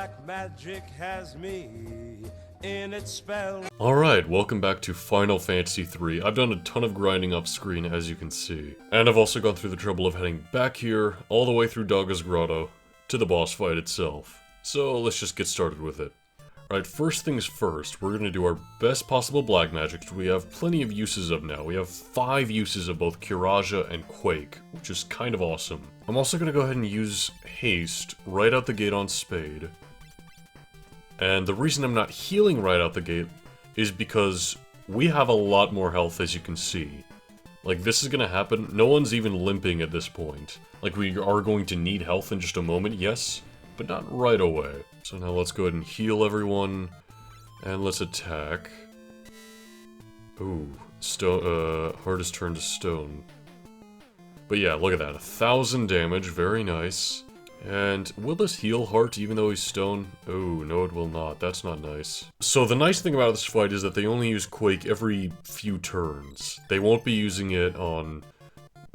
black magic has me in its spell. Alright, welcome back to Final Fantasy III. I've done a ton of grinding off screen, as you can see. And I've also gone through the trouble of heading back here, all the way through Dogga's Grotto, to the boss fight itself. So let's just get started with it. Alright, first things first, we're gonna do our best possible black magic, which we have plenty of uses of now. We have 5 uses of both Kiraja and Quake, which is kind of awesome. I'm also gonna go ahead and use Haste right out the gate on Spade. And the reason I'm not healing right out the gate is because we have a lot more health, as you can see. Like, this is gonna happen. No one's even limping at this point. Like, we are going to need health in just a moment, yes, but not right away. So now let's go ahead and heal everyone, and let's attack. Ooh, heart is turned to stone. But yeah, look at that, 1,000 damage, very nice. And will this heal Heart even though he's stone? Oh, no it will not. That's not nice. So the nice thing about this fight is that they only use Quake every few turns. They won't be using it on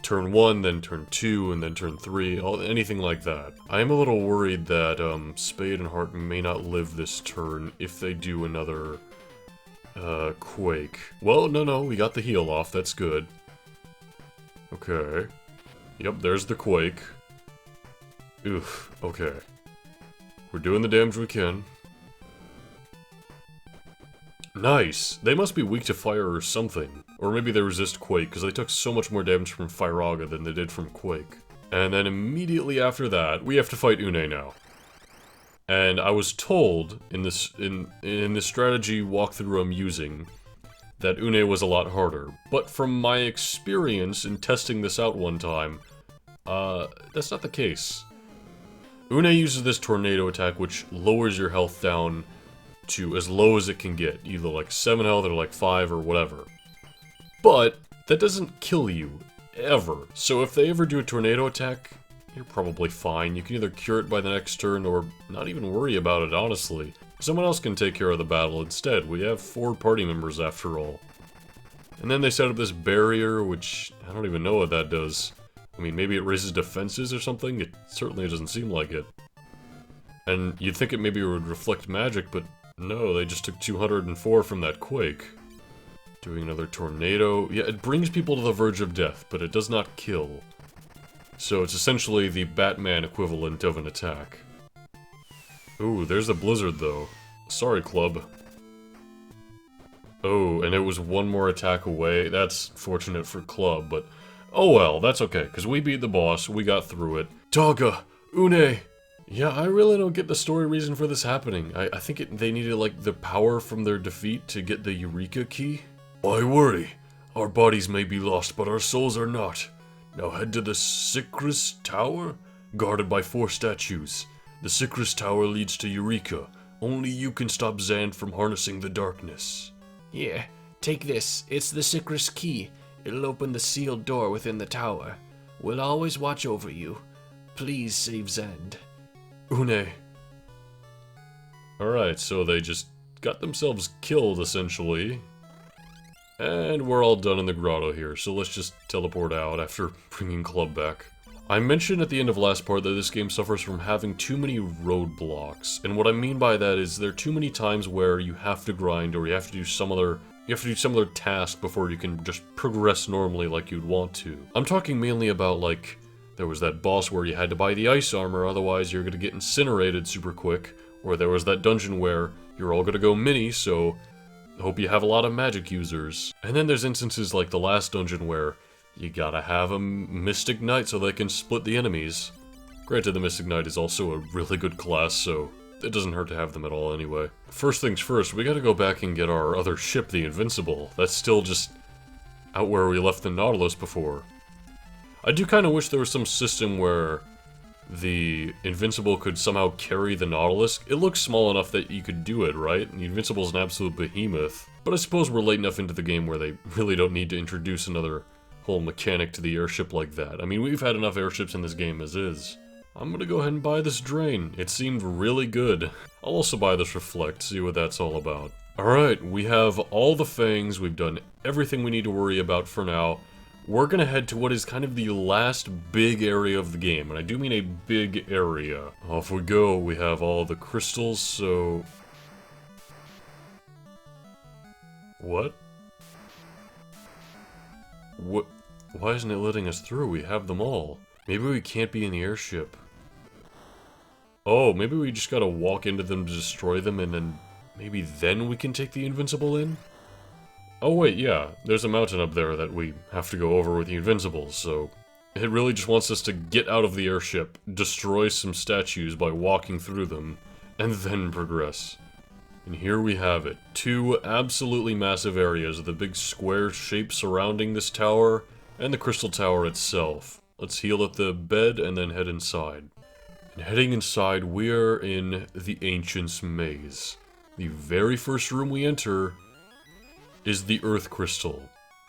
turn 1, then turn 2, and then turn 3, anything like that. I am a little worried that Spade and Heart may not live this turn if they do another Quake. Well, no, we got the heal off. That's good. Okay. Yep, there's the Quake. Oof, okay. We're doing the damage we can. Nice! They must be weak to fire or something. Or maybe they resist Quake, because they took so much more damage from Firaga than they did from Quake. And then immediately after that, we have to fight Une now. And I was told, in this strategy walkthrough I'm using, that Une was a lot harder. But from my experience in testing this out one time, that's not the case. Une uses this tornado attack, which lowers your health down to as low as it can get, either like 7 health or like 5 or whatever. But that doesn't kill you, ever. So if they ever do a tornado attack, you're probably fine. You can either cure it by the next turn or not even worry about it, honestly. Someone else can take care of the battle instead. We have 4 party members after all. And then they set up this barrier, which I don't even know what that does. I mean, maybe it raises defenses or something? It certainly doesn't seem like it. And you'd think it maybe would reflect magic, but no, they just took 204 from that Quake. Doing another tornado. Yeah, it brings people to the verge of death, but it does not kill. So it's essentially the Batman equivalent of an attack. Ooh, there's a blizzard though. Sorry, club. Oh, and it was one more attack away. That's fortunate for club, but oh well, that's okay, because we beat the boss, we got through it. Dogga! Une! Yeah, I really don't get the story reason for this happening. I think they needed, like, the power from their defeat to get the Eureka key. Why worry? Our bodies may be lost, but our souls are not. Now head to the Sycris Tower, guarded by 4 statues. The Sycris Tower leads to Eureka. Only you can stop Xand from harnessing the darkness. Here, take this. It's the Sycris key. It'll open the sealed door within the tower. We'll always watch over you. Please save Xand. Une. Alright, so they just got themselves killed, essentially. And we're all done in the grotto here, so let's just teleport out after bringing Club back. I mentioned at the end of last part that this game suffers from having too many roadblocks. And what I mean by that is there are too many times where you have to grind or you have to do some other task before you can just progress normally like you'd want to. I'm talking mainly about, like, there was that boss where you had to buy the ice armor, otherwise you're gonna get incinerated super quick, or there was that dungeon where you're all gonna go mini, so hope you have a lot of magic users. And then there's instances like the last dungeon where you gotta have a Mystic Knight so they can split the enemies. Granted, the Mystic Knight is also a really good class, so it doesn't hurt to have them at all anyway. First things first, we gotta go back and get our other ship, the Invincible. That's still just out where we left the Nautilus before. I do kind of wish there was some system where the Invincible could somehow carry the Nautilus. It looks small enough that you could do it, right? The Invincible's an absolute behemoth. But I suppose we're late enough into the game where they really don't need to introduce another whole mechanic to the airship like that. I mean, we've had enough airships in this game as is. I'm gonna go ahead and buy this drain. It seemed really good. I'll also buy this reflect, see what that's all about. Alright, we have all the fangs, we've done everything we need to worry about for now. we're gonna head to what is kind of the last big area of the game, and I do mean a big area. Off we go. We have all the crystals, so... What? What? Why isn't it letting us through? We have them all. Maybe we can't be in the airship. Oh, maybe we just gotta walk into them to destroy them, and then... maybe then we can take the Invincible in? Oh wait, yeah, there's a mountain up there that we have to go over with the Invincibles, so... it really just wants us to get out of the airship, destroy some statues by walking through them, and then progress. And here we have it. 2 absolutely massive areas, the big square shape surrounding this tower, and the crystal tower itself. Let's heal at the bed and then head inside. And heading inside, we're in the Ancient's Maze. The very first room we enter is the Earth Crystal.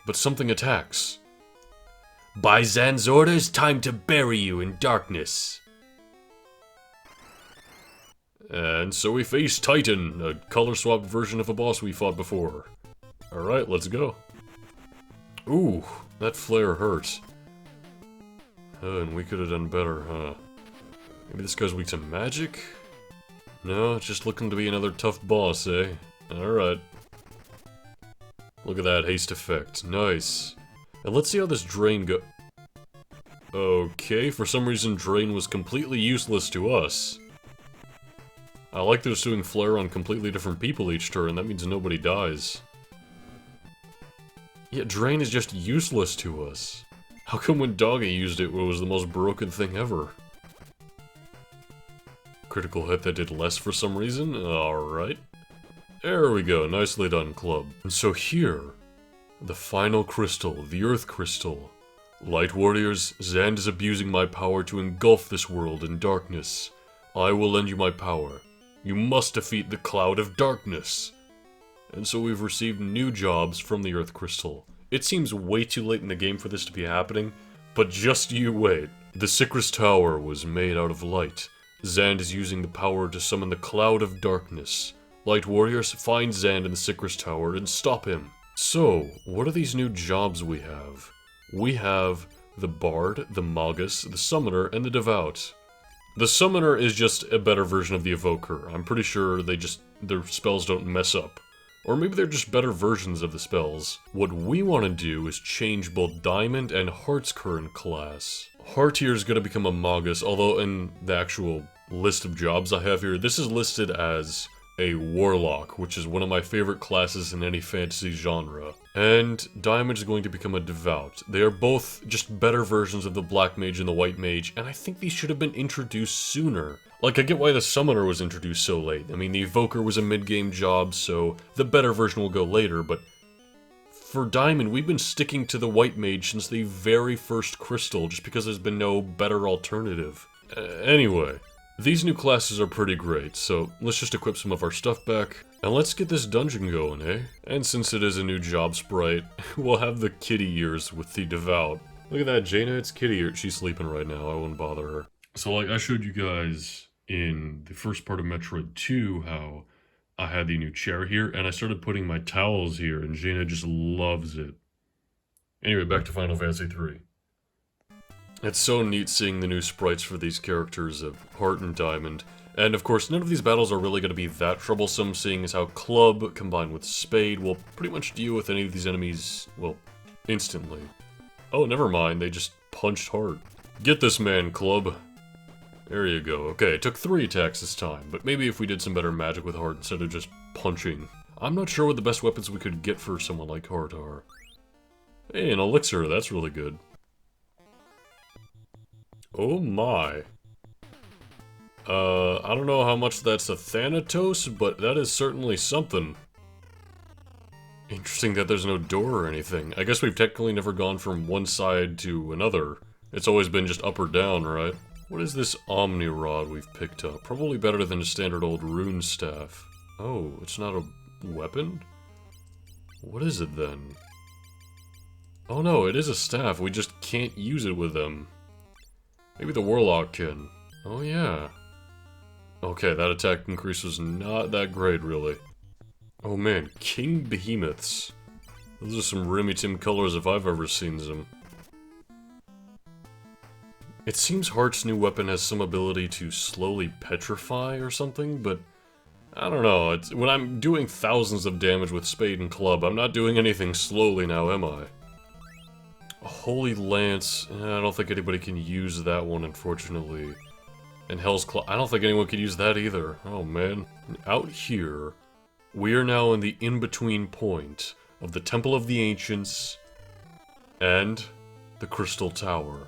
But something attacks. By Zan's orders, time to bury you in darkness. And so we face Titan, a color-swapped version of a boss we fought before. Alright, let's go. Ooh, that flare hurt. And we could have done better, huh? Maybe this guy's weak to magic? No, it's just looking to be another tough boss, eh? Alright. Look at that haste effect. Nice. And let's see how this drain go... Okay, for some reason drain was completely useless to us. I like that it's doing flare on completely different people each turn, that means nobody dies. Yet drain is just useless to us. How come when Jockey used it, it was the most broken thing ever? Critical hit that did less for some reason? Alright. There we go, nicely done, club. And so here, the final crystal, the Earth Crystal. Light warriors, Zand is abusing my power to engulf this world in darkness. I will lend you my power. You must defeat the Cloud of Darkness. And so we've received new jobs from the Earth Crystal. It seems way too late in the game for this to be happening, but just you wait. The Sycris Tower was made out of light. Zand is using the power to summon the Cloud of Darkness. Light warriors, find Zand in the Sycris Tower and stop him. So, what are these new jobs we have? We have the Bard, the Magus, the Summoner, and the Devout. The Summoner is just a better version of the Evoker. I'm pretty sure their spells don't mess up. Or maybe they're just better versions of the spells. What we want to do is change both Diamond and Heart's current class. Heart here is going to become a Magus, although in the actual list of jobs I have here, this is listed as a Warlock, which is one of my favorite classes in any fantasy genre. And Diamond is going to become a Devout. They are both just better versions of the Black Mage and the White Mage, and I think these should have been introduced sooner. Like, I get why the Summoner was introduced so late. I mean, the Evoker was a mid-game job, so the better version will go later, but for Diamond, we've been sticking to the White Mage since the very first crystal, just because there's been no better alternative. Anyway, these new classes are pretty great, so let's just equip some of our stuff back, and let's get this dungeon going, eh? And since it is a new job sprite, we'll have the kitty ears with the Devout. Look at that, Jaina, it's kitty ears. She's sleeping right now, I won't bother her. So like I showed you guys in the first part of Metroid 2 how I had the new chair here, and I started putting my towels here, and Jaina just loves it. Anyway, back to Final Fantasy 3. It's so neat seeing the new sprites for these characters of Heart and Diamond. And of course, none of these battles are really going to be that troublesome, seeing as how Club combined with Spade will pretty much deal with any of these enemies, well, instantly. Oh, never mind, they just punched Heart. Get this man, Club. There you go. Okay, it took 3 attacks this time, but maybe if we did some better magic with Heart instead of just punching. I'm not sure what the best weapons we could get for someone like Heart are. Hey, an elixir, that's really good. Oh my. I don't know how much that's a Thanatos, but that is certainly something. Interesting that there's no door or anything. I guess we've technically never gone from one side to another. It's always been just up or down, right? What is this Omni Rod we've picked up? Probably better than a standard old rune staff. Oh, it's not a weapon? What is it then? Oh no, it is a staff. We just can't use it with them. Maybe the Warlock can. Oh yeah. Okay, that attack increase was not that great, really. Oh man, King Behemoths. Those are some Remy Tim colors if I've ever seen them. It seems Heart's new weapon has some ability to slowly petrify or something, but I don't know. When I'm doing thousands of damage with Spade and Club, I'm not doing anything slowly now, am I? A Holy Lance, I don't think anybody can use that one, unfortunately. And Hell's Claw, I don't think anyone can use that either. Oh man. Out here, we are now in the in-between point of the Temple of the Ancients and the Crystal Tower.